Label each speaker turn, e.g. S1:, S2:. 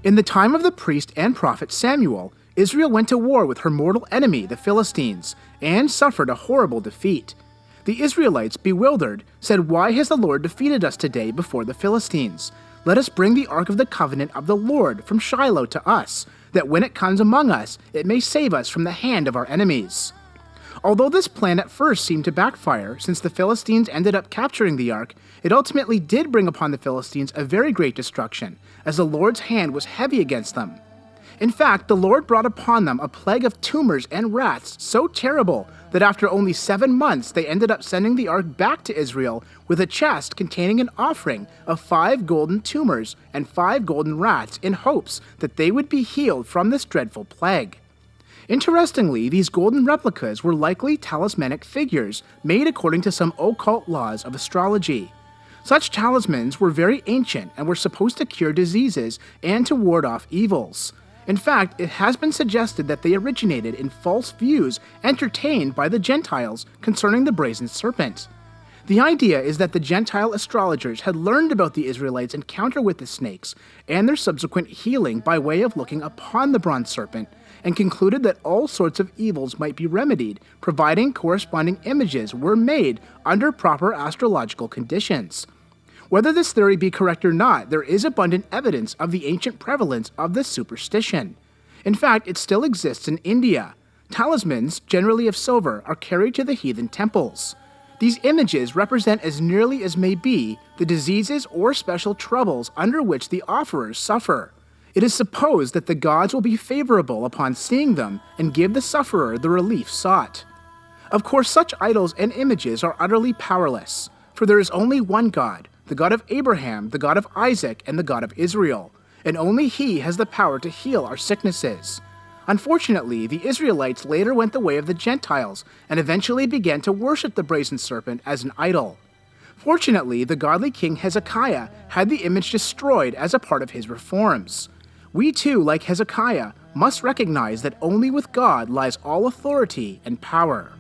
S1: In the time of the priest and prophet Samuel, Israel went to war with her mortal enemy, the Philistines, and suffered a horrible defeat. The Israelites, bewildered, said, "Why has the Lord defeated us today before the Philistines? Let us bring the ark of the covenant of the Lord from Shiloh to us, that when it comes among us, it may save us from the hand of our enemies." Although this plan at first seemed to backfire, since the Philistines ended up capturing the ark, it ultimately did bring upon the Philistines a very great destruction, as the Lord's hand was heavy against them. In fact, the Lord brought upon them a plague of tumours and rats so terrible that after only 7 months they ended up sending the ark back to Israel with a chest containing an offering of 5 golden tumours and 5 golden rats in hopes that they would be healed from this dreadful plague. Interestingly, these golden replicas were likely talismanic figures made according to some occult laws of astrology. Such talismans were very ancient and were supposed to cure diseases and to ward off evils. In fact, it has been suggested that they originated in false views entertained by the Gentiles concerning the brazen serpent. The idea is that the Gentile astrologers had learned about the Israelites' encounter with the snakes and their subsequent healing by way of looking upon the bronze serpent, and concluded that all sorts of evils might be remedied, providing corresponding images were made under proper astrological conditions. Whether this theory be correct or not, there is abundant evidence of the ancient prevalence of this superstition. In fact, it still exists in India. Talismans, generally of silver, are carried to the heathen temples. These images represent as nearly as may be the diseases or special troubles under which the offerers suffer. It is supposed that the gods will be favorable upon seeing them and give the sufferer the relief sought. Of course, such idols and images are utterly powerless, for there is only one God, the God of Abraham, the God of Isaac, and the God of Israel, and only He has the power to heal our sicknesses. Unfortunately, the Israelites later went the way of the Gentiles and eventually began to worship the brazen serpent as an idol. Fortunately, the godly king Hezekiah had the image destroyed as a part of his reforms. We too, like Hezekiah, must recognize that only with God lies all authority and power.